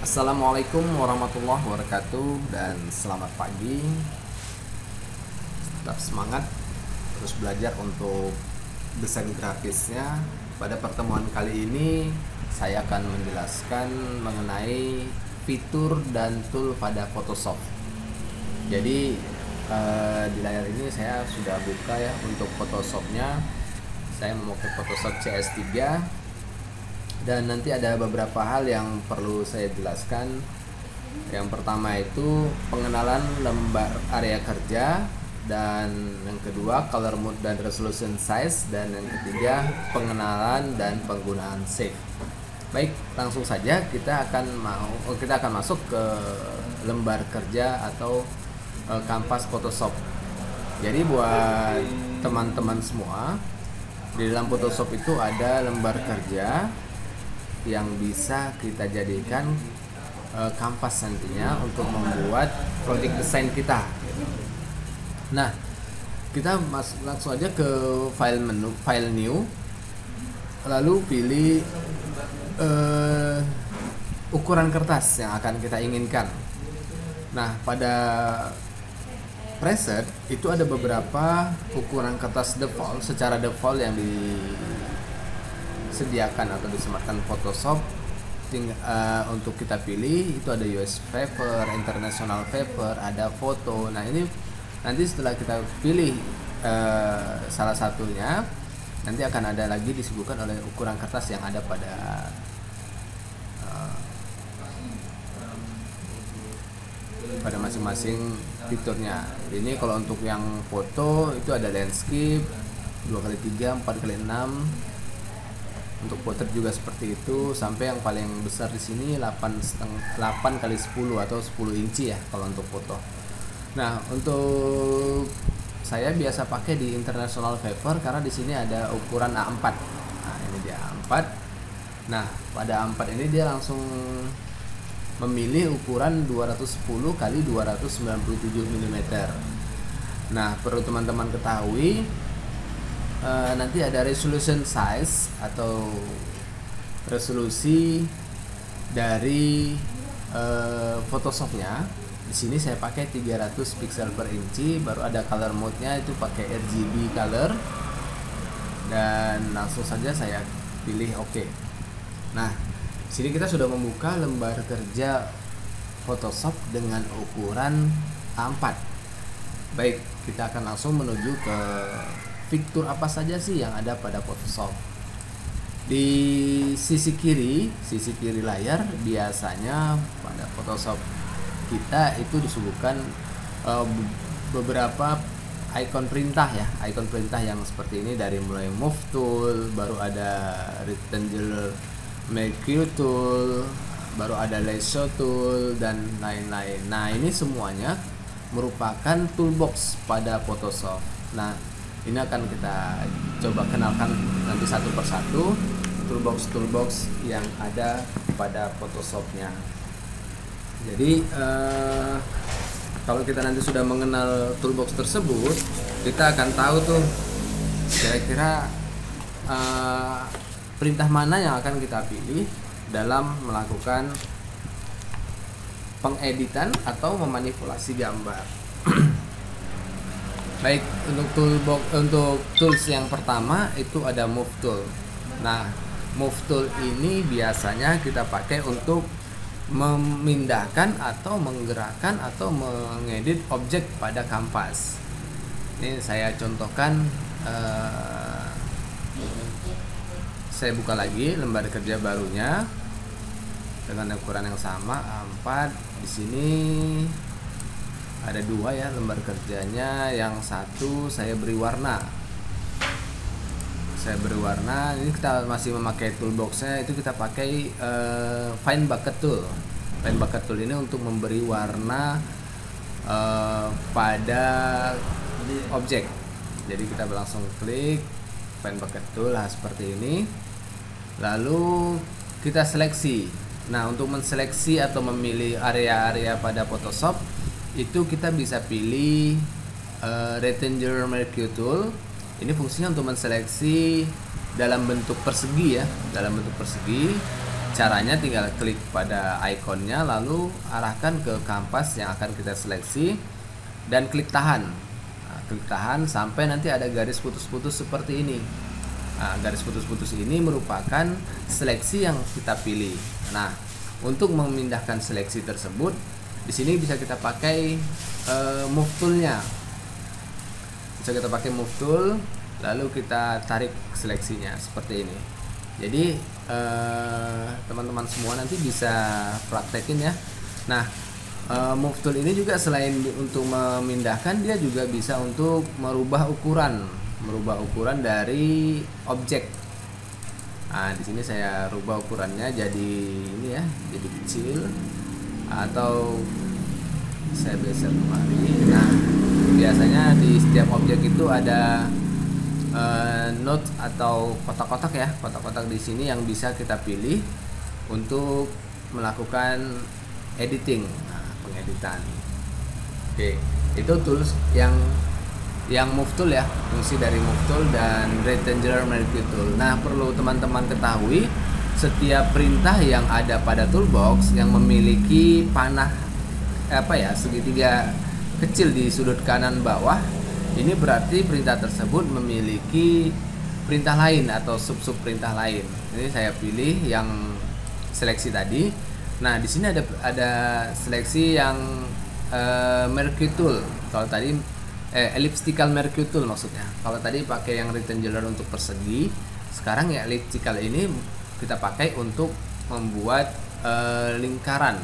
Assalamualaikum warahmatullahi wabarakatuh dan selamat pagi. Tetap semangat terus belajar untuk desain grafisnya. Pada pertemuan kali ini saya akan menjelaskan mengenai fitur dan tool pada Photoshop. Jadi di layar ini saya sudah buka ya untuk Photoshopnya. Saya memakai Photoshop CS3 dan nanti ada beberapa hal yang perlu saya jelaskan. Yang pertama itu pengenalan lembar area kerja, dan yang kedua color mode dan resolution size, dan yang ketiga pengenalan dan penggunaan save. Baik, langsung saja kita akan masuk ke lembar kerja atau kanvas Photoshop. Jadi buat teman-teman semua, di dalam Photoshop itu ada lembar kerja yang bisa kita jadikan kanvas nantinya untuk membuat project desain kita. Nah, kita langsung aja ke file menu, file new, lalu pilih ukuran kertas yang akan kita inginkan. Nah, pada preset itu ada beberapa ukuran kertas default, secara default yang disediakan atau disematkan Photoshop. Untuk kita pilih itu ada US paper, international paper, ada foto. Nah, ini nanti setelah kita pilih salah satunya, nanti akan ada lagi disebutkan oleh ukuran kertas yang ada pada masing-masing fiturnya. Ini kalau untuk yang foto itu ada landscape 2x3, 4x6. Untuk portrait juga seperti itu, sampai yang paling besar di sini 8x10 atau 10 inci ya kalau untuk foto. Nah, untuk saya biasa pakai di international paper karena di sini ada ukuran A4. Nah, ini dia A4. Nah, pada A4 ini dia langsung memilih ukuran 210 x 297 mm. Nah, perlu teman-teman ketahui, nanti ada resolution size atau resolusi dari Photoshopnya. Di sini saya pakai 300 pixel per inci. Baru ada color mode-nya, itu pakai RGB color, dan langsung saja saya pilih OK. Nah, sini kita sudah membuka lembar kerja Photoshop dengan ukuran A4. Baik, kita akan langsung menuju ke fitur apa saja sih yang ada pada Photoshop. Di sisi kiri layar biasanya pada Photoshop kita itu disuguhkan beberapa icon perintah ya, icon perintah yang seperti ini, dari mulai move tool, baru ada rectangular mercury tool, baru ada lasso tool, dan lain-lain. Nah, ini semuanya merupakan toolbox pada Photoshop. Nah, ini akan kita coba kenalkan nanti satu persatu toolbox yang ada pada Photoshopnya. Jadi kalau kita nanti sudah mengenal toolbox tersebut, kita akan tahu tuh kira-kira perintah mana yang akan kita pilih dalam melakukan pengeditan atau memanipulasi gambar. Baik, untuk tools yang pertama itu ada move tool. Nah, move tool ini biasanya kita pakai untuk memindahkan atau menggerakkan atau mengedit objek pada kanvas. Ini saya contohkan, saya buka lagi lembar kerja barunya dengan ukuran yang sama A4. Di sini ada dua ya lembar kerjanya. Yang satu saya beri warna. Ini kita masih memakai toolboxnya, itu kita pakai Fine Bucket Tool. Fine Bucket Tool ini untuk memberi warna pada objek. Jadi kita langsung klik Fine Bucket Tool, seperti ini. Lalu kita seleksi. Nah, untuk menseleksi atau memilih area-area pada Photoshop itu kita bisa pilih rectangular mercury tool. Ini fungsinya untuk menseleksi dalam bentuk persegi ya, Caranya tinggal klik pada ikonnya, lalu arahkan ke kanvas yang akan kita seleksi dan klik tahan. Klik tahan sampai nanti ada garis putus-putus seperti ini. Garis putus-putus ini merupakan seleksi yang kita pilih. Nah, untuk memindahkan seleksi tersebut, di sini bisa kita pakai move tool-nya. Bisa kita pakai move tool, lalu kita tarik seleksinya seperti ini. Jadi teman-teman semua nanti bisa praktekin ya. Nah, move tool ini juga selain untuk memindahkan, dia juga bisa untuk merubah ukuran dari objek. Nah, di sini saya rubah ukurannya jadi ini ya, jadi kecil, atau saya geser kemari. Nah, biasanya di setiap objek itu ada note atau kotak-kotak ya, kotak-kotak di sini yang bisa kita pilih untuk melakukan editing, pengeditan. Oke, itu tools yang move tool ya, fungsi dari move tool dan rectangular mercury tool. Nah, perlu teman-teman ketahui, setiap perintah yang ada pada toolbox yang memiliki panah segitiga kecil di sudut kanan bawah, ini berarti perintah tersebut memiliki perintah lain atau sub perintah lain. Ini saya pilih yang seleksi tadi. Nah, di sini ada seleksi yang mercury tool. Kalau tadi elliptical mercury tool maksudnya. Kalau tadi pakai yang rectangular untuk persegi, sekarang ya elliptical ini kita pakai untuk membuat lingkaran.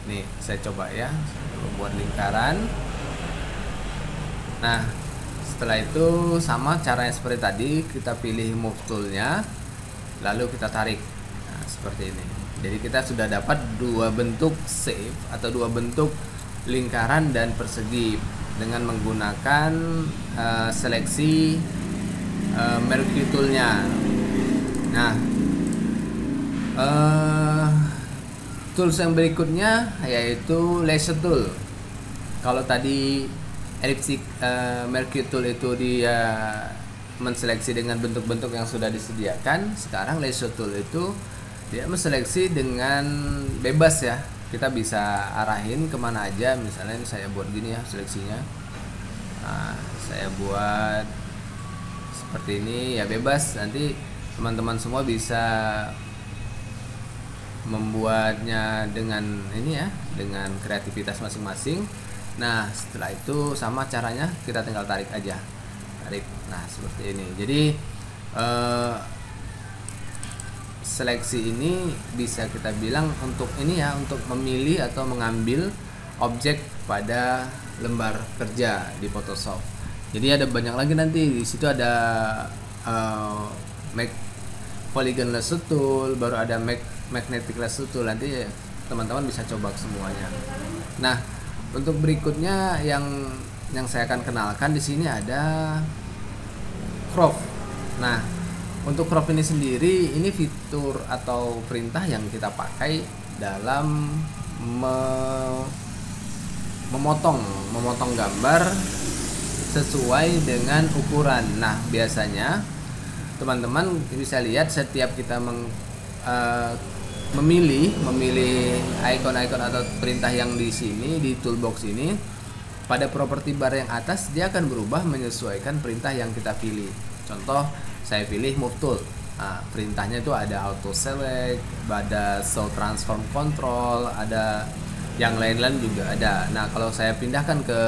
Nih, saya coba ya, membuat lingkaran. Nah, setelah itu sama caranya seperti tadi, kita pilih move tool-nya, lalu kita tarik. Nah, seperti ini. Jadi kita sudah dapat dua bentuk shape atau dua bentuk lingkaran dan persegi dengan menggunakan seleksi mercury tool-nya. Nah, tools yang berikutnya yaitu laser tool. Kalau tadi mercury tool itu dia menseleksi dengan bentuk-bentuk yang sudah disediakan, sekarang laser tool itu dia menseleksi dengan bebas ya. Kita bisa arahin kemana aja. Misalnya ini saya buat gini ya seleksinya. Nah, saya buat seperti ini ya, bebas. Nanti teman-teman semua bisa membuatnya dengan ini ya, dengan kreativitas masing-masing. Nah, setelah itu sama caranya, kita tinggal tarik aja, tarik. Nah, seperti ini. Jadi seleksi ini bisa kita bilang untuk ini ya, untuk memilih atau mengambil objek pada lembar kerja di Photoshop. Jadi ada banyak lagi nanti di situ, ada polygon lasso tool, baru ada magnetic lasso tool. Nanti teman-teman bisa coba semuanya. Nah, untuk berikutnya yang saya akan kenalkan di sini ada crop. Nah, untuk crop ini sendiri, ini fitur atau perintah yang kita pakai dalam memotong gambar sesuai dengan ukuran. Nah, biasanya teman-teman bisa lihat setiap kita memilih icon-icon atau perintah yang di sini di toolbox ini, pada properti bar yang atas dia akan berubah menyesuaikan perintah yang kita pilih. Contoh, saya pilih move tool. Nah, perintahnya itu ada auto select, ada show transform control, ada yang lain-lain juga ada. Nah, kalau saya pindahkan ke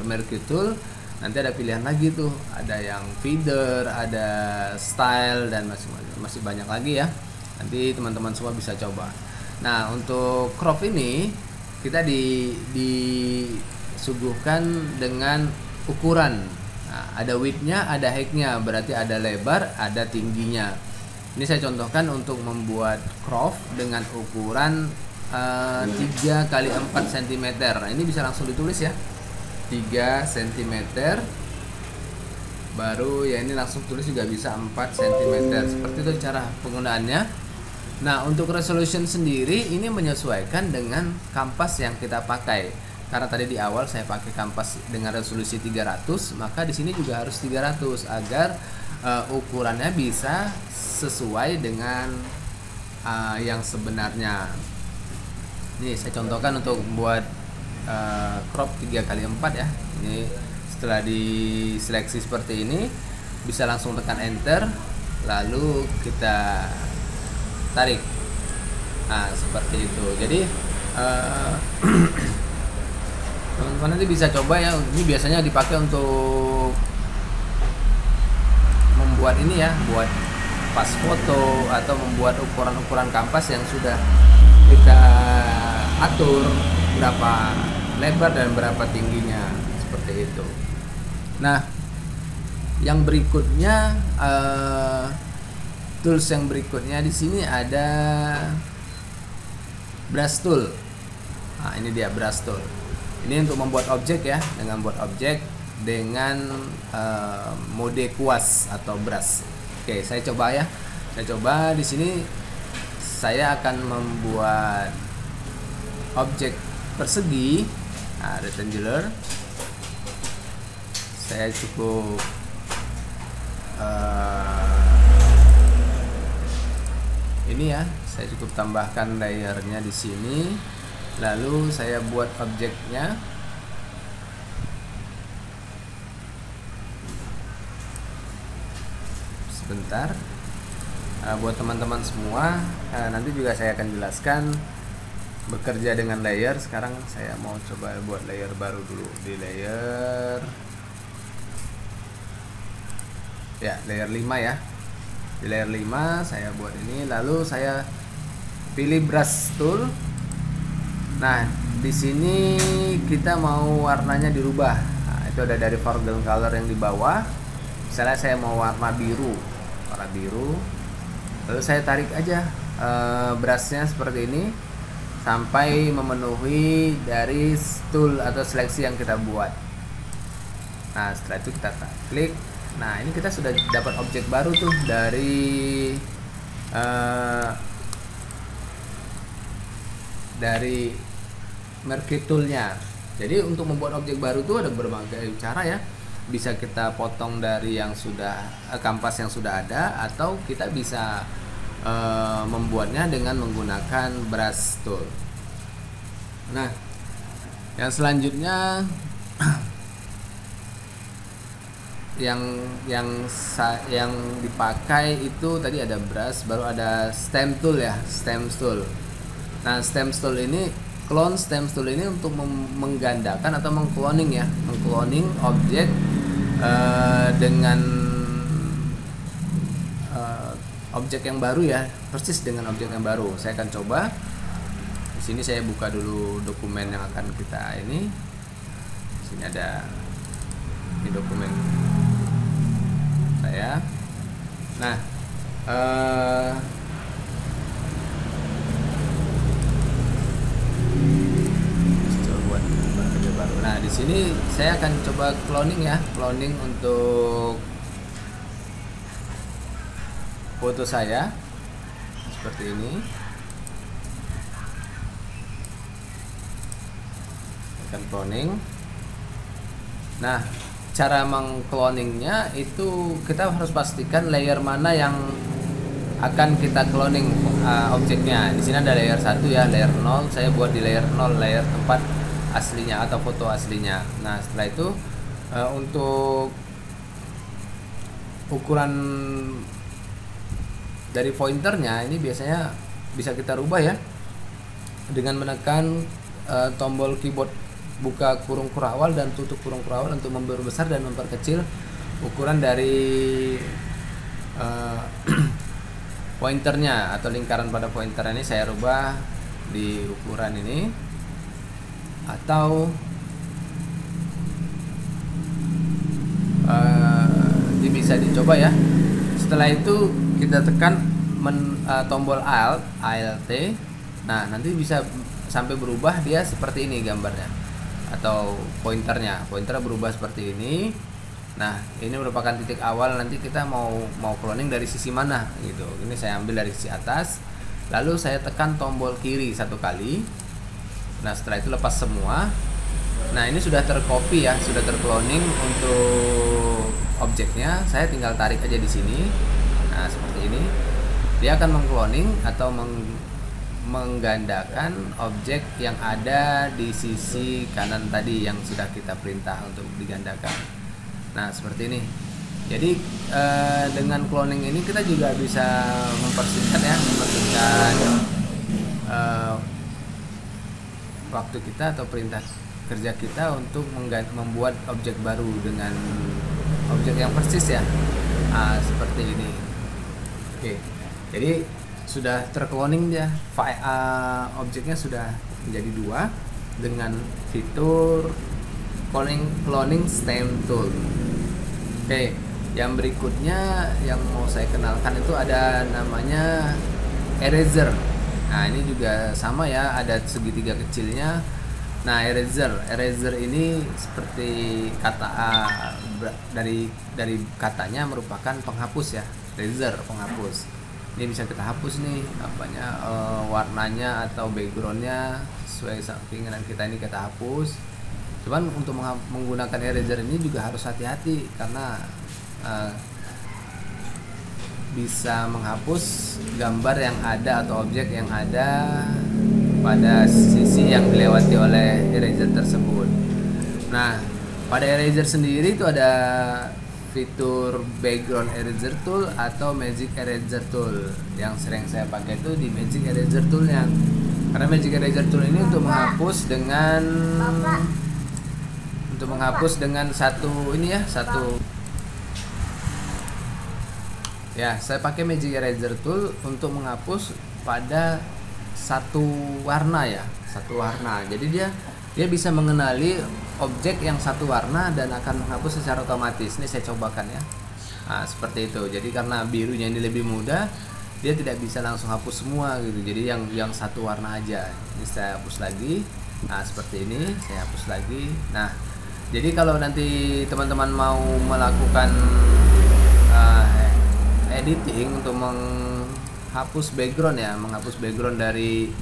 mercury tool, nanti ada pilihan lagi tuh, ada yang feather, ada style, dan masih banyak lagi ya. Nanti teman-teman semua bisa coba. Nah, untuk crop ini kita disuguhkan dengan ukuran. Nah, ada width-nya, ada height-nya, berarti ada lebar, ada tingginya. Ini saya contohkan untuk membuat crop dengan ukuran 3 x 4 cm. Nah, ini bisa langsung ditulis ya, 3 cm. Baru ya ini langsung tulis juga bisa 4 cm. Seperti itu cara penggunaannya. Nah, untuk resolution sendiri ini menyesuaikan dengan kanvas yang kita pakai. Karena tadi di awal saya pakai kanvas dengan resolusi 300, maka di sini juga harus 300 agar ukurannya bisa sesuai dengan yang sebenarnya. Ini saya contohkan untuk buat crop 3x4 ya. Ini setelah diseleksi seperti ini, bisa langsung tekan enter, lalu kita tarik. Nah, seperti itu. Jadi teman-teman nanti bisa coba ya. Ini biasanya dipakai untuk membuat ini ya, buat pas foto atau membuat ukuran-ukuran kanvas yang sudah kita atur berapa lebar dan berapa tingginya, seperti itu. Nah, yang berikutnya tools yang berikutnya di sini ada brush tool. Nah, ini dia brush tool. Ini untuk membuat objek ya, dengan buat objek dengan mode kuas atau brush. Oke, saya coba ya. Saya coba di sini. Saya akan membuat objek persegi, rectangular. Saya cukup ini ya, saya cukup tambahkan layernya di sini. Lalu saya buat objeknya. Sebentar. Buat teman-teman semua, nanti juga saya akan jelaskan bekerja dengan layer. Sekarang saya mau coba buat layer baru dulu. Di layer ya, layer 5 ya. Di layer 5 saya buat ini, lalu saya pilih brush tool. Nah, di sini kita mau warnanya dirubah. Nah, itu ada dari foreground color yang di bawah. Misalnya saya mau warna biru. Lalu saya tarik aja brushnya seperti ini sampai memenuhi dari tool atau seleksi yang kita buat. Nah, setelah itu kita klik. Nah, ini kita sudah dapat objek baru tuh dari Marquee toolnya. Jadi untuk membuat objek baru tuh ada berbagai cara ya. Bisa kita potong dari yang sudah kanvas yang sudah ada, atau kita bisa membuatnya dengan menggunakan brush tool. Nah, yang selanjutnya yang dipakai itu tadi ada brush, baru ada stem tool ya, stem tool. Nah, stem tool ini stem tool ini untuk menggandakan atau mengcloning ya, mengcloning objek dengan objek yang baru ya, persis dengan objek yang baru. Saya akan coba. Di sini saya buka dulu dokumen yang akan kita ini. Di sini ada ini dokumen saya. Nah, buat kerja baru. Nah, di sini saya akan coba cloning ya, cloning untuk foto saya seperti ini. Akan cloning. Nah, cara mengcloningnya itu kita harus pastikan layer mana yang akan kita cloning objeknya. Di sini ada layer 1 ya, layer 0. Saya buat di layer 0, layer tempat aslinya atau foto aslinya. Nah, setelah itu untuk ukuran dari pointernya ini biasanya bisa kita rubah ya dengan menekan tombol keyboard buka kurung kurawal dan tutup kurung kurawal untuk memperbesar dan memperkecil ukuran dari pointernya atau lingkaran pada pointer ini. Saya rubah di ukuran ini, atau ini bisa dicoba ya. Setelah itu kita tekan tombol Alt. Nah, nanti bisa sampai berubah dia seperti ini gambarnya atau pointernya berubah seperti ini. Nah, ini merupakan titik awal nanti kita mau cloning dari sisi mana gitu. Ini saya ambil dari sisi atas, lalu saya tekan tombol kiri 1 kali. Nah, setelah itu lepas semua. Nah, ini sudah tercopy ya, sudah tercloning untuk objeknya. Saya tinggal tarik aja di sini. Nah, seperti ini. dia akan mengcloning atau menggandakan objek yang ada di sisi kanan tadi yang sudah kita perintah untuk digandakan. Nah, seperti ini. Jadi dengan cloning ini kita juga bisa mempersingkat waktu kita atau perintah kerja kita untuk membuat objek baru dengan objek yang persis ya. Seperti ini. Oke. Jadi sudah tercloning dia, objeknya sudah menjadi 2 dengan fitur cloning stem tool. Oke, yang berikutnya yang mau saya kenalkan itu ada namanya eraser. Nah, ini juga sama ya, ada segitiga kecilnya. Nah, eraser ini seperti kata dari katanya merupakan penghapus ya. Eraser, penghapus. Ini bisa kita hapus nih warnanya atau backgroundnya sesuai keinginan kita, ini kita hapus. Cuman untuk menggunakan eraser ini juga harus hati-hati karena bisa menghapus gambar yang ada atau objek yang ada pada sisi yang dilewati oleh eraser tersebut. Nah, pada eraser sendiri itu ada fitur background eraser tool atau magic eraser tool. Yang sering saya pakai itu di magic eraser toolnya, karena magic eraser tool ini untuk menghapus dengan satu ya, saya pakai magic eraser tool untuk menghapus pada satu warna. Jadi dia bisa mengenali objek yang satu warna dan akan menghapus secara otomatis. Ini saya cobakan ya. Nah, seperti itu. Jadi karena birunya ini lebih mudah, dia tidak bisa langsung hapus semua gitu. Jadi yang satu warna aja. Ini saya hapus lagi. Nah, seperti ini saya hapus lagi. Nah, jadi kalau nanti teman-teman mau melakukan editing untuk menghapus background dari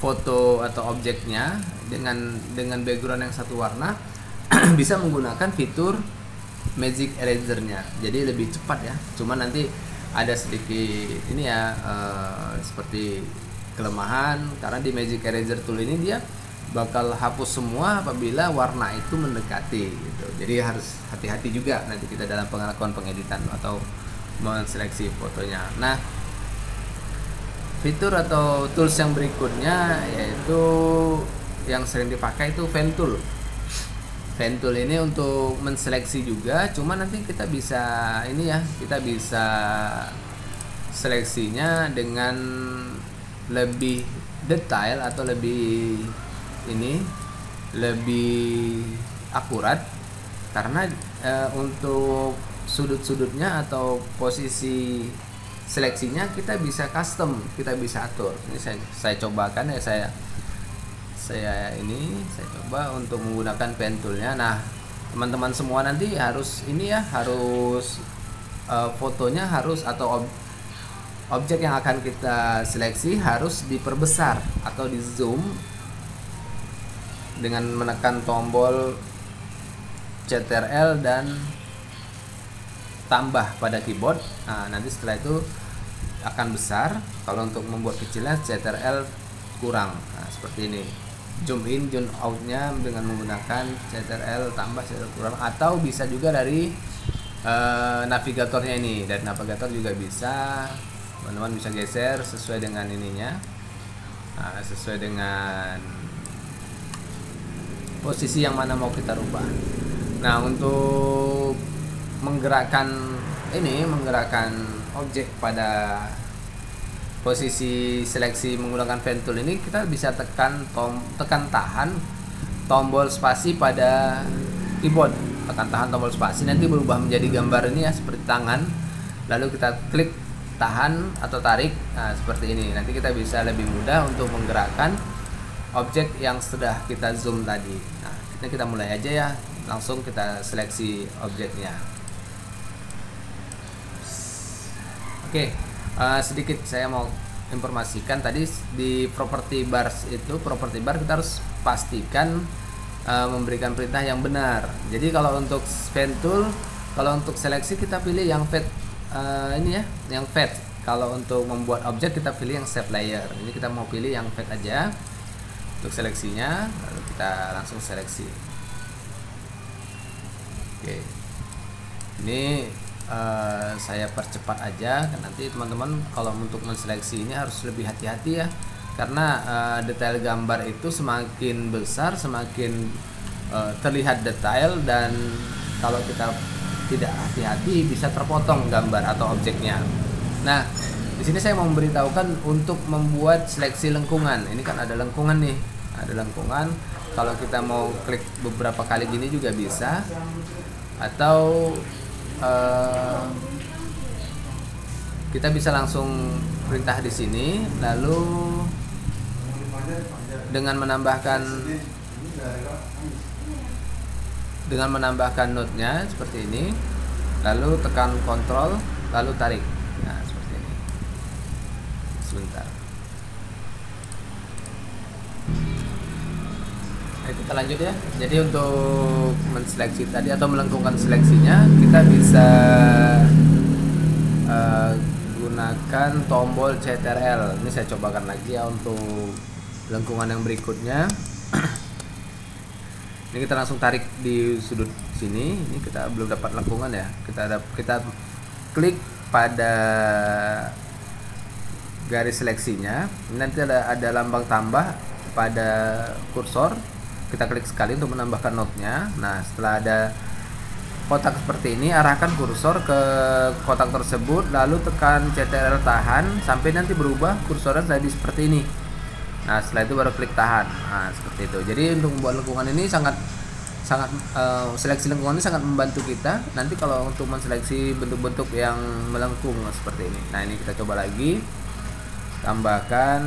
foto atau objeknya dengan background yang satu warna, bisa menggunakan fitur magic eraser-nya. Jadi lebih cepat ya. Cuma nanti ada sedikit ini ya, seperti kelemahan karena di magic eraser tool ini dia bakal hapus semua apabila warna itu mendekati gitu. Jadi harus hati-hati juga nanti kita dalam pengakuan pengeditan atau menseleksi fotonya. Nah, fitur atau tools yang berikutnya yaitu yang sering dipakai itu pen tool. Pen tool ini untuk menseleksi juga, cuma nanti kita bisa seleksinya dengan lebih detail atau lebih akurat karena untuk sudut-sudutnya atau posisi seleksinya kita bisa custom, kita bisa atur. Ini saya cobakan ya, saya coba untuk menggunakan pen toolnya. Nah, teman-teman semua nanti harus fotonya harus atau objek yang akan kita seleksi harus diperbesar atau di zoom dengan menekan tombol Ctrl dan tambah pada keyboard. Nah, nanti setelah itu akan besar. Kalau untuk membuat kecilnya Ctrl kurang. Nah, seperti ini. Zoom in, zoom out-nya dengan menggunakan Ctrl tambah, Ctrl kurang, atau bisa juga dari navigatornya ini. Dari navigator juga bisa. Teman-teman bisa geser sesuai dengan ininya. Nah, sesuai dengan posisi yang mana mau kita rubah. Nah, untuk menggerakkan objek pada posisi seleksi menggunakan pen tool ini, kita bisa tekan tahan tombol spasi pada keyboard. Tekan tahan tombol spasi, nanti berubah menjadi gambar ini ya, seperti tangan. Lalu kita klik tahan atau tarik. Nah, seperti ini. Nanti kita bisa lebih mudah untuk menggerakkan objek yang sudah kita zoom tadi. Nah, kita mulai aja ya. Langsung kita seleksi objeknya. Oke, sedikit saya mau informasikan tadi di property bar kita harus pastikan memberikan perintah yang benar. Jadi kalau untuk pen tool, kalau untuk seleksi kita pilih yang fade yang fade. kalau untuk membuat objek kita pilih yang shape layer. Ini kita mau pilih yang fade aja untuk seleksinya, lalu kita langsung seleksi. Oke, ini saya percepat aja, nanti teman-teman kalau untuk menseleksi ini harus lebih hati-hati ya, karena detail gambar itu semakin besar semakin terlihat detail, dan kalau kita tidak hati-hati bisa terpotong gambar atau objeknya. Nah, di sini saya mau memberitahukan untuk membuat seleksi lengkungan. Ini kan ada lengkungan nih, ada lengkungan. Kalau kita mau klik beberapa kali gini juga bisa, atau kita bisa langsung perintah di sini, lalu dengan menambahkan node-nya seperti ini, lalu tekan kontrol, lalu tarik. Nah, seperti ini. Sebentar. Kita lanjut ya. Jadi untuk menseleksi tadi atau melengkungkan seleksinya, kita bisa gunakan tombol CTRL. Ini saya cobakan lagi ya untuk lengkungan yang berikutnya. Ini kita langsung tarik di sudut sini. Ini kita belum dapat lengkungan ya. Kita klik pada garis seleksinya. Ini nanti ada lambang tambah pada kursor. Kita klik sekali untuk menambahkan node-nya. Nah, setelah ada kotak seperti ini, arahkan kursor ke kotak tersebut, lalu tekan CTRL tahan sampai nanti berubah kursornya jadi seperti ini. Nah, setelah itu baru klik tahan. Nah, seperti itu. Jadi untuk membuat lengkungan ini seleksi lengkungan ini sangat membantu kita. Nanti kalau untuk menseleksi bentuk-bentuk yang melengkung seperti ini. Nah, ini kita coba lagi. Tambahkan,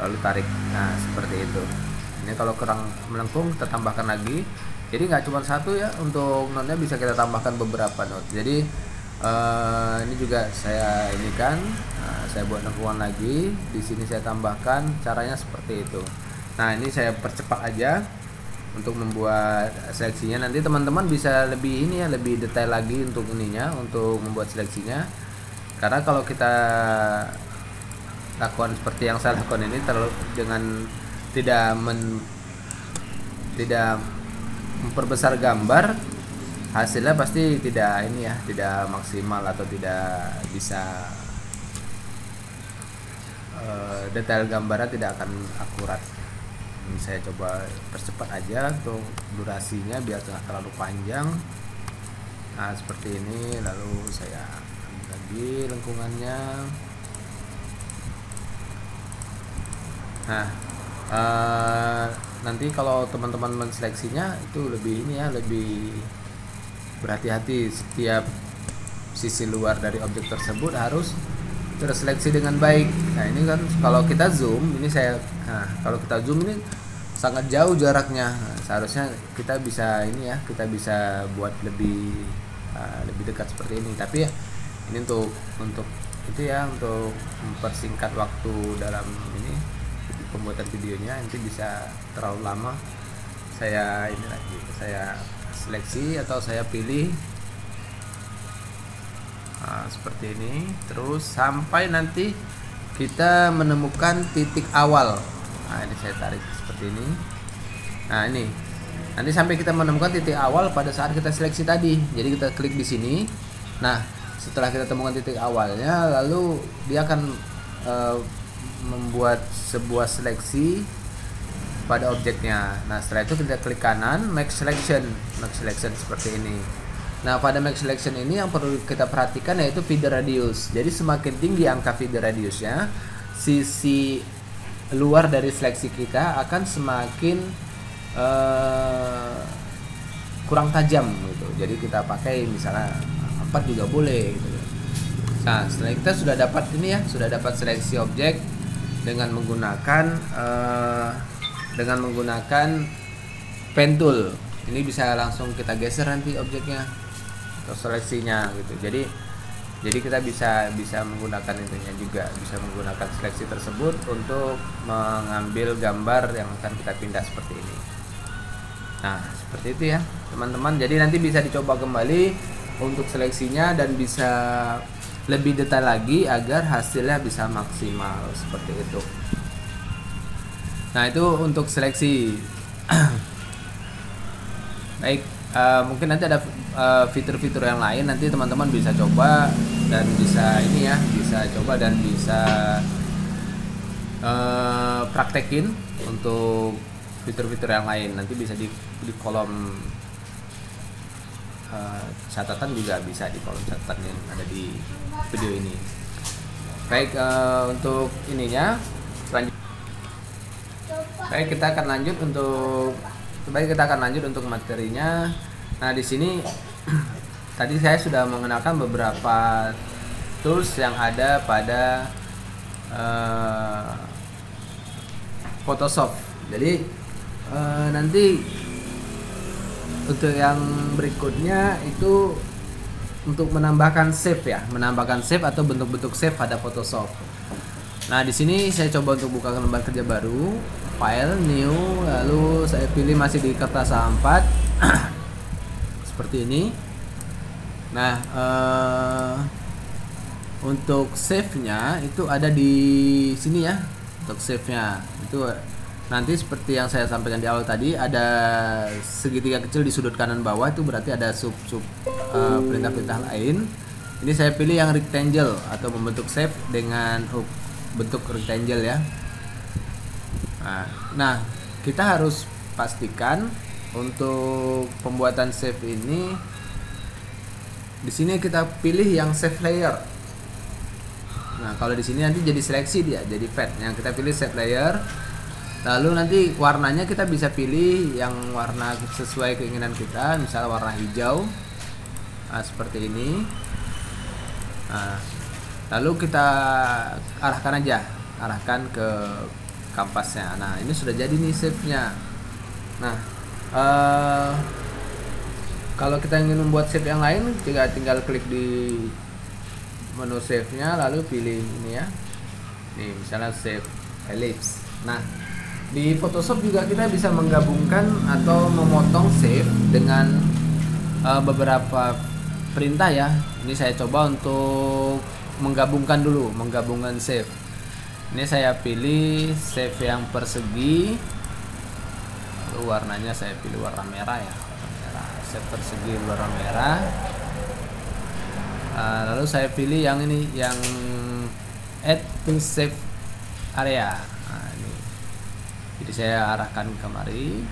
lalu tarik. Nah, seperti itu. Ini kalau kurang melengkung kita tambahkan lagi. Jadi nggak cuma satu ya, untuk node-nya bisa kita tambahkan beberapa node. Jadi ini juga saya saya buat lengkungan lagi. Di sini saya tambahkan, caranya seperti itu. Nah, ini saya percepat aja untuk membuat seleksinya. Nanti teman-teman bisa lebih lebih detail lagi untuk untuk membuat seleksinya. Karena kalau kita lakukan seperti yang saya lakukan ini dengan tidak memperbesar gambar, hasilnya pasti tidak tidak maksimal atau tidak bisa detail gambarnya tidak akan akurat. Ini saya coba percepat aja untuk durasinya biar tidak terlalu panjang. Nah, seperti ini, lalu saya ambil lagi lengkungannya. Nah, nanti kalau teman-teman menseleksinya itu lebih lebih berhati-hati. Setiap sisi luar dari objek tersebut harus terseleksi dengan baik. Nah, ini kan kalau kita zoom, kalau kita zoom ini sangat jauh jaraknya. Nah, seharusnya kita bisa kita bisa buat lebih dekat seperti ini. Tapi ini untuk itu untuk mempersingkat waktu dalam pembuatan videonya. Nanti bisa terlalu lama. Saya seleksi atau saya pilih seperti ini, terus sampai nanti kita menemukan titik awal. Nah, ini saya tarik seperti ini. Nah, ini nanti sampai kita menemukan titik awal pada saat kita seleksi tadi. Jadi kita klik di sini. Nah, setelah kita temukan titik awalnya, lalu dia akan membuat sebuah seleksi pada objeknya. Nah, setelah itu kita klik kanan, make selection seperti ini. Nah, pada make selection ini yang perlu kita perhatikan yaitu feeder radius. Jadi semakin tinggi angka feeder radiusnya, sisi luar dari seleksi kita akan semakin kurang tajam gitu. Jadi kita pakai misalnya 4 juga boleh gitu. Nah, setelah kita sudah dapat seleksi objek dengan menggunakan pen tool. Ini bisa langsung kita geser nanti objeknya atau seleksinya gitu. Jadi kita bisa menggunakan itunya juga, bisa menggunakan seleksi tersebut untuk mengambil gambar yang akan kita pindah seperti ini. Nah, seperti itu ya teman-teman. Jadi nanti bisa dicoba kembali untuk seleksinya dan bisa lebih detail lagi agar hasilnya bisa maksimal seperti itu. Nah, itu untuk seleksi. Baik, mungkin nanti ada fitur-fitur yang lain, nanti teman-teman bisa coba dan bisa ini ya, bisa coba dan bisa praktekin untuk fitur-fitur yang lain. Nanti bisa di kolom catatan, juga bisa di kolom catatan yang ada di video ini. Baik, untuk ininya selanjutnya. Baik, kita akan lanjut untuk materinya. Nah, di sini tadi saya sudah mengenalkan beberapa tools yang ada pada Photoshop. Jadi nanti untuk yang berikutnya itu untuk menambahkan save atau bentuk-bentuk save pada Photoshop. Nah, di sini saya coba untuk buka lembar kerja baru, file, new, lalu saya pilih masih di kertas A4 seperti ini. Nah, untuk save-nya itu ada di sini ya. Untuk save-nya itu nanti seperti yang saya sampaikan di awal tadi, ada segitiga kecil di sudut kanan bawah, itu berarti ada sub perintah-perintah lain. Ini saya pilih yang rectangle atau membentuk save dengan bentuk rectangle ya. Nah, kita harus pastikan untuk pembuatan save ini, di sini kita pilih yang save layer. Nah, kalau di sini nanti jadi seleksi dia, jadi fade. Yang kita pilih save layer. Lalu nanti warnanya kita bisa pilih yang warna sesuai keinginan kita, misalnya warna hijau. Nah, seperti ini. Nah, lalu kita arahkan ke kampasnya. Nah, ini sudah jadi nih save-nya. Nah, kalau kita ingin membuat save yang lain, tinggal klik di menu save-nya, lalu pilih ini ya. Nih, misalnya save ellipse. Nah, di Photoshop juga kita bisa menggabungkan atau memotong save dengan beberapa perintah ya. Ini saya coba untuk menggabungkan save. Ini saya pilih save yang persegi, lalu warnanya saya pilih warna merah ya, save persegi warna merah. Lalu saya pilih yang ini, yang add to save area. Nah, ini. Jadi saya arahkan kemari.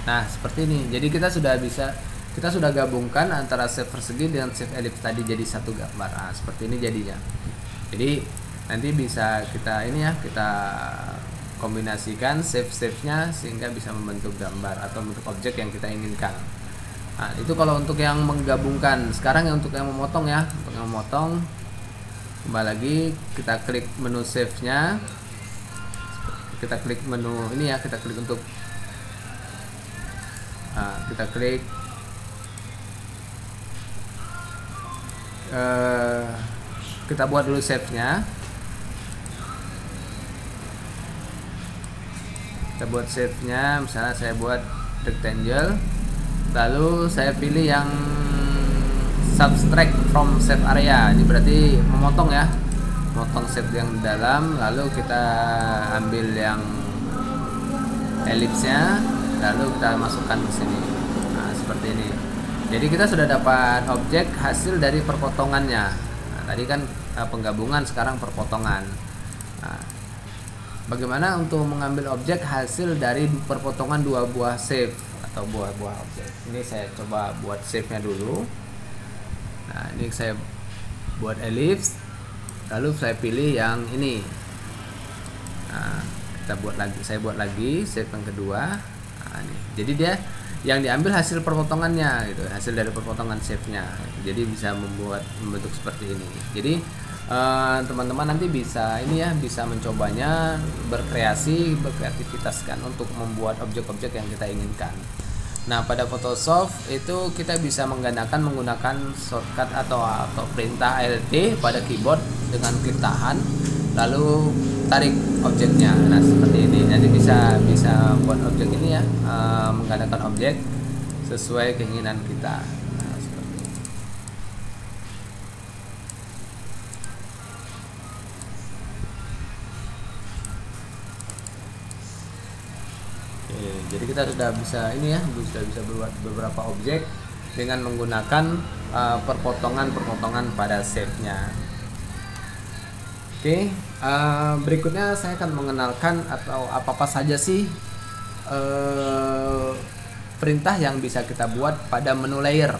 Nah, seperti ini. Jadi kita sudah gabungkan antara save persegi dengan save ellipse tadi jadi satu gambar. Nah, seperti ini jadinya. Jadi nanti bisa kita kombinasikan save-nya sehingga bisa membentuk gambar atau bentuk objek yang kita inginkan. Nah, itu kalau untuk yang menggabungkan. Sekarang untuk yang memotong ya. Untuk yang memotong, kembali lagi kita klik menu save-nya. Kita klik menu ini ya, kita klik untuk kita klik kita buat dulu save-nya. Kita buat save-nya, misalnya saya buat rectangle, lalu saya pilih yang subtract from save area. Ini berarti memotong ya, memotong save yang di dalam, lalu kita ambil yang ellipse-nya, lalu kita masukkan ke sini. Nah, seperti ini. Jadi kita sudah dapat objek hasil dari perpotongannya. Nah, tadi kan penggabungan, sekarang perpotongan. Nah, bagaimana untuk mengambil objek hasil dari perpotongan dua buah save atau buah-buah objek? Ini saya coba buat save-nya dulu. Nah, ini saya buat ellipse, lalu saya pilih yang ini. Nah, saya buat lagi save yang kedua. Nah, ini. Jadi dia yang diambil hasil perpotongannya gitu, hasil dari perpotongan save-nya. Jadi bisa membentuk seperti ini. Jadi teman-teman nanti bisa mencobanya, berkreativitas kan untuk membuat objek-objek yang kita inginkan. Nah, pada Photoshop itu kita bisa menggunakan shortcut atau perintah Alt pada keyboard dengan klik tahan, lalu tarik objeknya. Nah, seperti ini. Nanti bisa buat objek ini ya, menggunakan objek sesuai keinginan kita. Nah, seperti ini. Jadi kita sudah bisa ini ya, sudah bisa buat beberapa objek dengan menggunakan perpotongan-perpotongan pada shape-nya. Oke, berikutnya saya akan mengenalkan atau apa-apa saja sih perintah yang bisa kita buat pada menu layer.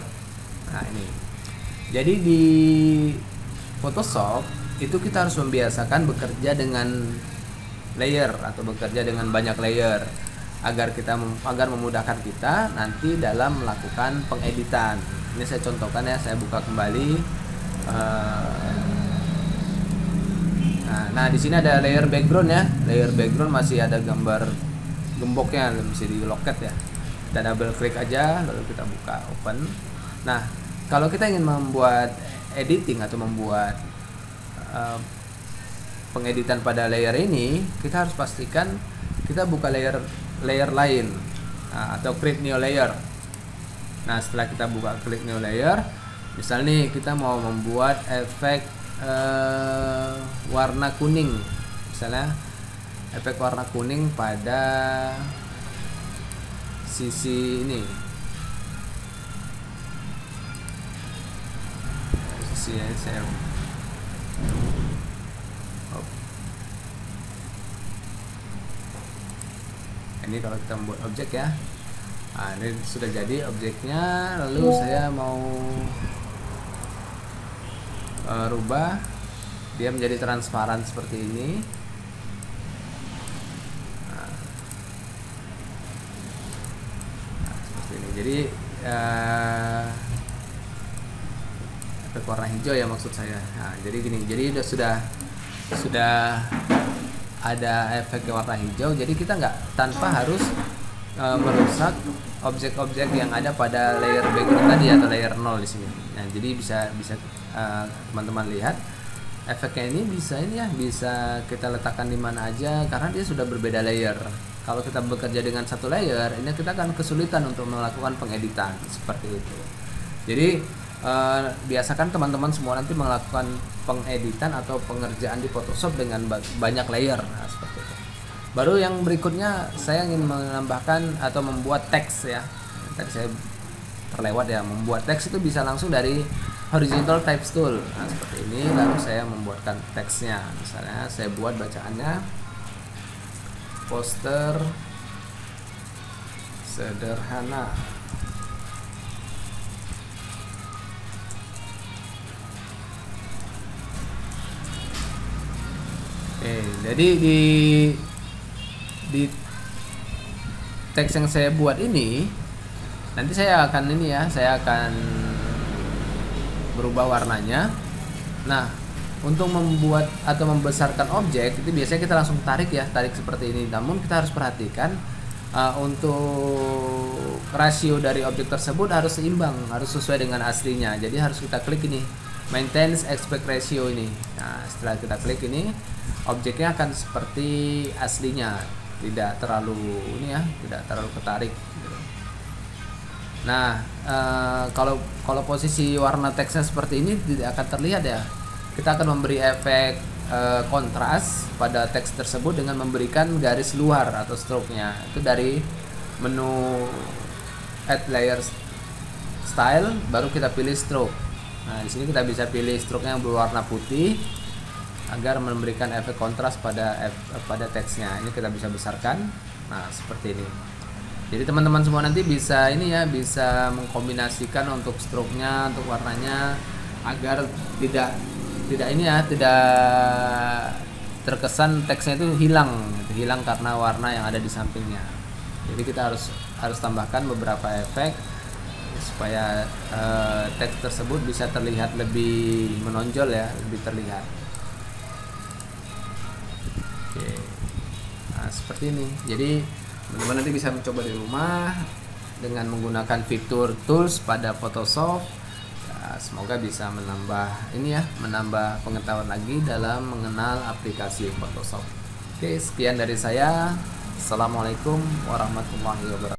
Nah ini, jadi di Photoshop itu kita harus membiasakan bekerja dengan layer atau bekerja dengan banyak layer agar memudahkan kita nanti dalam melakukan pengeditan. Ini saya contohkan ya, saya buka kembali. Nah, di sini ada layer background ya. Layer background masih ada gambar gemboknya, bisa di loket ya. Kita double klik aja, lalu kita buka open. Nah, kalau kita ingin membuat editing atau membuat pengeditan pada layer ini, kita harus pastikan kita buka layer lain, atau create new layer. Nah, setelah kita buka klik new layer, misalnya nih kita mau membuat efek warna kuning, misalnya efek warna kuning pada sisi ini, sisi saya ini kalau kita membuat objek ya. Nah, ini sudah jadi objeknya, lalu saya mau rubah dia menjadi transparan seperti ini. Nah, seperti ini. Jadi efek warna hijau ya maksud saya. Nah, jadi gini, jadi sudah ada efek warna hijau. Jadi kita tanpa harus merusak objek-objek yang ada pada layer background tadi atau layer 0 di sini. Nah, jadi bisa teman-teman lihat efeknya ini bisa kita letakkan di mana aja karena dia sudah berbeda layer. Kalau kita bekerja dengan satu layer, ini kita akan kesulitan untuk melakukan pengeditan seperti itu. Jadi biasakan teman-teman semua nanti melakukan pengeditan atau pengerjaan di Photoshop dengan banyak layer. Nah, seperti itu. Baru yang berikutnya saya ingin menambahkan atau membuat teks ya. Tadi saya terlewat ya, membuat teks itu bisa langsung dari horizontal types tool. Nah, seperti ini, lalu saya membuatkan teksnya. Misalnya saya buat bacaannya poster sederhana. Oke, jadi di teks yang saya buat ini nanti saya akan berubah warnanya. Nah, untuk membuat atau membesarkan objek itu biasanya kita langsung tarik seperti ini. Namun kita harus perhatikan untuk rasio dari objek tersebut harus seimbang, harus sesuai dengan aslinya. Jadi harus kita klik ini, maintain aspect ratio ini. Nah, setelah kita klik ini, objeknya akan seperti aslinya, tidak terlalu ketarik. Nah, kalau posisi warna teksnya seperti ini tidak akan terlihat ya. Kita akan memberi efek kontras pada teks tersebut dengan memberikan garis luar atau stroke-nya. Itu dari menu add layer style, baru kita pilih stroke. Nah, di sini kita bisa pilih stroke-nya yang berwarna putih agar memberikan efek kontras pada teksnya. Ini kita bisa besarkan. Nah, seperti ini. Jadi teman-teman semua nanti bisa mengkombinasikan untuk stroke-nya, untuk warnanya agar tidak terkesan teksnya itu hilang karena warna yang ada di sampingnya. Jadi kita harus tambahkan beberapa efek supaya teks tersebut bisa terlihat lebih menonjol ya, lebih terlihat. Oke. Nah, seperti ini. Jadi teman-teman nanti bisa mencoba di rumah dengan menggunakan fitur tools pada Photoshop. Ya, semoga bisa menambah pengetahuan lagi dalam mengenal aplikasi Photoshop. Oke, sekian dari saya. Assalamualaikum warahmatullahi wabarakatuh.